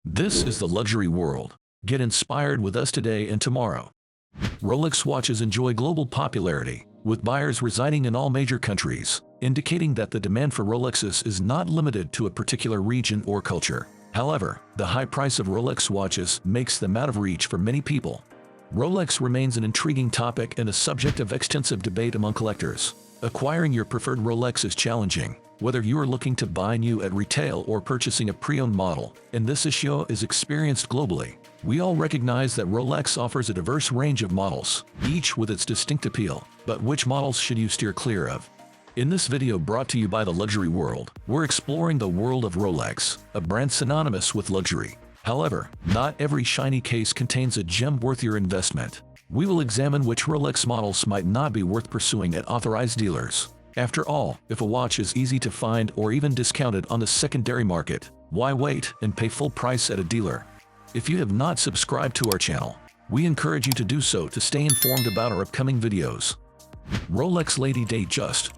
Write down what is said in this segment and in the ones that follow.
This is the luxury world. Get inspired with us today and tomorrow. Rolex watches enjoy global popularity, with buyers residing in all major countries, indicating that the demand for Rolexes is not limited to a particular region or culture. However, the high price of Rolex watches makes them out of reach for many people. Rolex remains an intriguing topic and a subject of extensive debate among collectors. Acquiring your preferred Rolex is challenging, whether you are looking to buy new at retail or purchasing a pre-owned model, and this issue is experienced globally. We all recognize that Rolex offers a diverse range of models, each with its distinct appeal, but which models should you steer clear of? In this video brought to you by the Luxury World, we're exploring the world of Rolex, a brand synonymous with luxury. However, not every shiny case contains a gem worth your investment. We will examine which Rolex models might not be worth pursuing at authorized dealers. After all, if a watch is easy to find or even discounted on the secondary market, why wait and pay full price at a dealer? If you have not subscribed to our channel, we encourage you to do so to stay informed about our upcoming videos. Rolex Lady Datejust.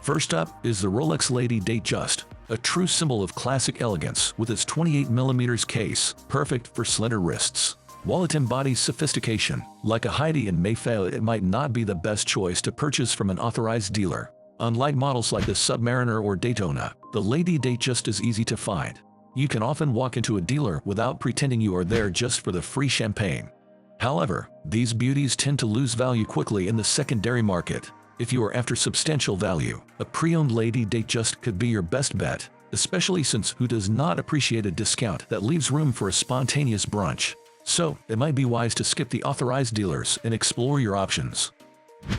First up is the Rolex Lady Datejust, a true symbol of classic elegance with its 28mm case, perfect for slender wrists. While it embodies sophistication, like a Heidi and Mayfair, it might not be the best choice to purchase from an authorized dealer. Unlike models like the Submariner or Daytona, the Lady Datejust is easy to find. You can often walk into a dealer without pretending you are there just for the free champagne. However, these beauties tend to lose value quickly in the secondary market. If you are after substantial value, a pre-owned Lady Datejust could be your best bet, especially since who does not appreciate a discount that leaves room for a spontaneous brunch? So, it might be wise to skip the authorized dealers and explore your options.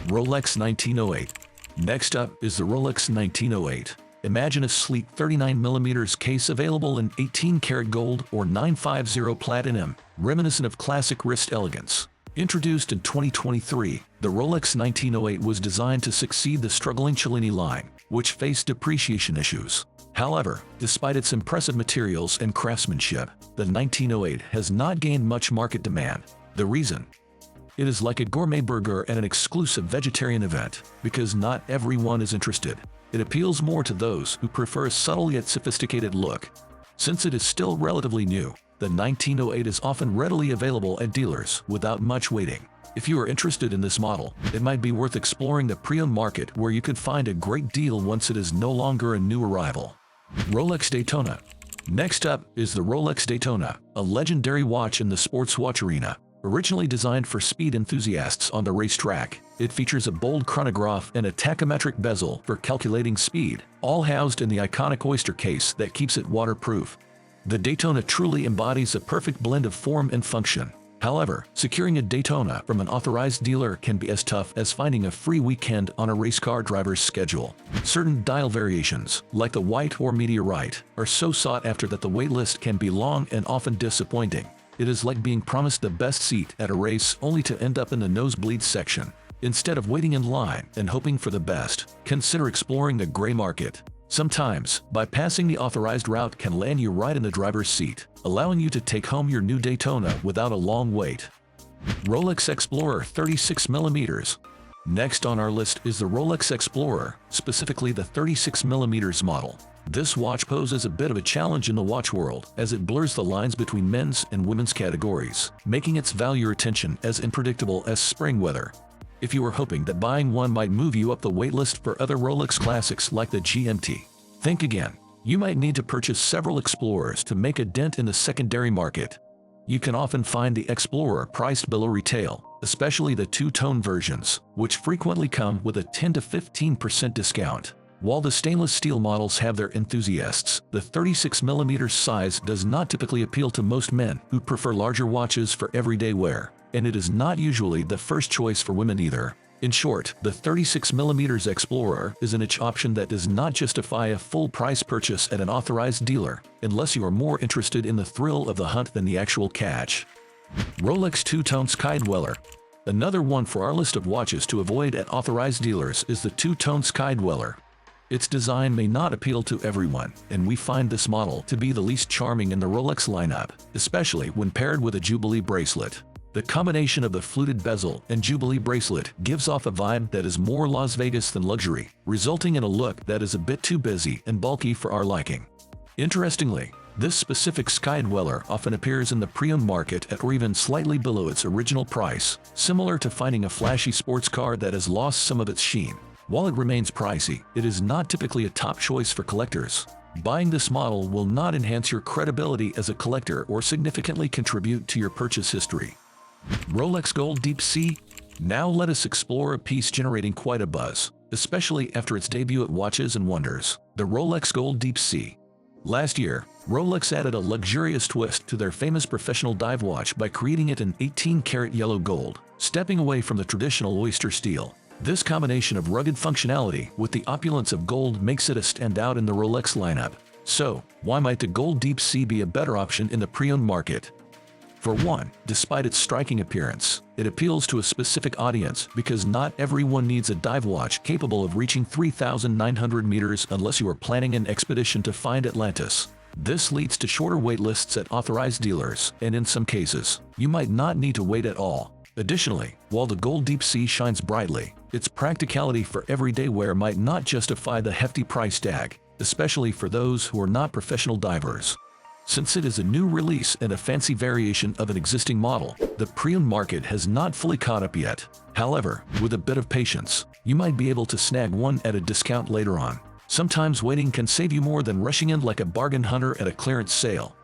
Rolex 1908. Next up is the Rolex 1908. Imagine a sleek 39mm case available in 18-karat gold or 950 platinum, reminiscent of classic wrist elegance. Introduced in 2023, the Rolex 1908 was designed to succeed the struggling Cellini line, which faced depreciation issues. However, despite its impressive materials and craftsmanship, the 1908 has not gained much market demand. The reason? It is like a gourmet burger at an exclusive vegetarian event, because not everyone is interested. It appeals more to those who prefer a subtle yet sophisticated look. Since it is still relatively new, the 1908 is often readily available at dealers without much waiting. If you are interested in this model, it might be worth exploring the pre-owned market where you could find a great deal once it is no longer a new arrival. Rolex Daytona. Next up is the Rolex Daytona, a legendary watch in the sports watch arena. Originally designed for speed enthusiasts on the racetrack, it features a bold chronograph and a tachometric bezel for calculating speed, all housed in the iconic oyster case that keeps it waterproof. The Daytona truly embodies a perfect blend of form and function. However, securing a Daytona from an authorized dealer can be as tough as finding a free weekend on a race car driver's schedule. Certain dial variations, like the white or meteorite, are so sought after that the waitlist can be long and often disappointing. It is like being promised the best seat at a race only to end up in the nosebleed section. Instead of waiting in line and hoping for the best, consider exploring the gray market. Sometimes, bypassing the authorized route can land you right in the driver's seat, allowing you to take home your new Daytona without a long wait. Rolex Explorer 36mm. Next on our list is the Rolex Explorer, specifically the 36mm model. This watch poses a bit of a challenge in the watch world, as it blurs the lines between men's and women's categories, making its value retention as unpredictable as spring weather. If you were hoping that buying one might move you up the waitlist for other Rolex classics like the GMT, think again. You might need to purchase several Explorers to make a dent in the secondary market. You can often find the Explorer priced below retail, especially the two-tone versions, which frequently come with a 10 to 15% discount. While the stainless steel models have their enthusiasts, the 36mm size does not typically appeal to most men who prefer larger watches for everyday wear, and it is not usually the first choice for women either. In short, the 36mm Explorer is a niche option that does not justify a full-price purchase at an authorized dealer, unless you are more interested in the thrill of the hunt than the actual catch. Rolex Two-Tone Sky Dweller. Another one for our list of watches to avoid at authorized dealers is the Two-Tone Sky Dweller. Its design may not appeal to everyone, and we find this model to be the least charming in the Rolex lineup, especially when paired with a Jubilee bracelet. The combination of the fluted bezel and Jubilee bracelet gives off a vibe that is more Las Vegas than luxury, resulting in a look that is a bit too busy and bulky for our liking. Interestingly, This specific sky dweller often appears in the pre-owned market at or even slightly below its original price, similar to finding a flashy sports car that has lost some of its sheen. While it remains pricey, it is not typically a top choice for collectors. Buying this model will not enhance your credibility as a collector or significantly contribute to your purchase history. Rolex Gold Deep Sea. Now let us explore a piece generating quite a buzz, especially after its debut at Watches and Wonders, the Rolex Gold Deep Sea. Last year, Rolex added a luxurious twist to their famous professional dive watch by creating it in 18-karat yellow gold, stepping away from the traditional oyster steel. This combination of rugged functionality with the opulence of gold makes it a standout in the Rolex lineup. So, why might the Gold Deep Sea be a better option in the pre-owned market? For one, despite its striking appearance, it appeals to a specific audience because not everyone needs a dive watch capable of reaching 3,900 meters unless you are planning an expedition to find Atlantis. This leads to shorter wait lists at authorized dealers, and in some cases, you might not need to wait at all. Additionally, while the Gold Deep Sea shines brightly, its practicality for everyday wear might not justify the hefty price tag, especially for those who are not professional divers. Since it is a new release and a fancy variation of an existing model, the pre-owned market has not fully caught up yet. However, with a bit of patience, you might be able to snag one at a discount later on. Sometimes waiting can save you more than rushing in like a bargain hunter at a clearance sale.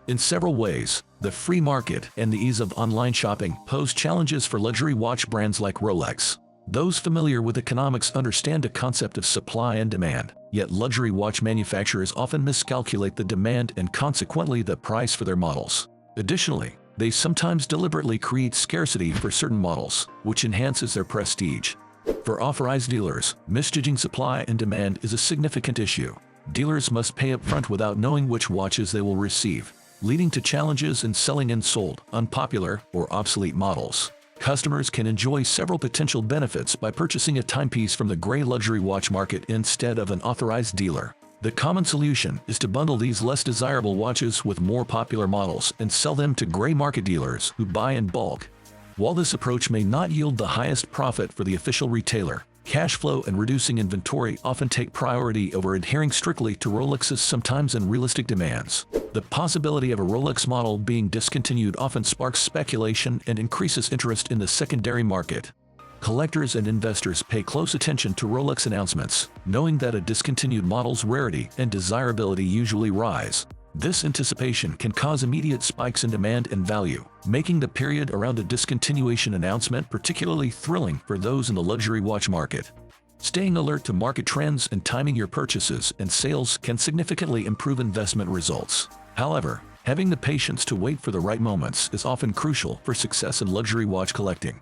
In several ways, the free market and the ease of online shopping pose challenges for luxury watch brands like Rolex. Those familiar with economics understand the concept of supply and demand, yet luxury watch manufacturers often miscalculate the demand and consequently the price for their models. Additionally, they sometimes deliberately create scarcity for certain models, which enhances their prestige. For authorized dealers, misjudging supply and demand is a significant issue. Dealers must pay upfront without knowing which watches they will receive, leading to challenges in selling unsold, unpopular, or obsolete models. Customers can enjoy several potential benefits by purchasing a timepiece from the gray luxury watch market instead of an authorized dealer. The common solution is to bundle these less desirable watches with more popular models and sell them to gray market dealers who buy in bulk. While this approach may not yield the highest profit for the official retailer, cash flow and reducing inventory often take priority over adhering strictly to Rolex's sometimes unrealistic demands. The possibility of a Rolex model being discontinued often sparks speculation and increases interest in the secondary market. Collectors and investors pay close attention to Rolex announcements, knowing that a discontinued model's rarity and desirability usually rise. This anticipation can cause immediate spikes in demand and value, making the period around a discontinuation announcement particularly thrilling for those in the luxury watch market. Staying alert to market trends and timing your purchases and sales can significantly improve investment results. However, having the patience to wait for the right moments is often crucial for success in luxury watch collecting.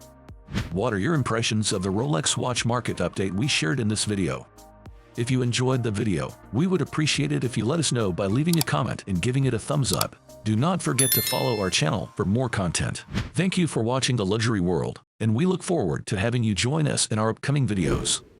What are your impressions of the Rolex watch market update we shared in this video? If you enjoyed the video, we would appreciate it if you let us know by leaving a comment and giving it a thumbs up. Do not forget to follow our channel for more content. Thank you for watching The Luxury World, and we look forward to having you join us in our upcoming videos.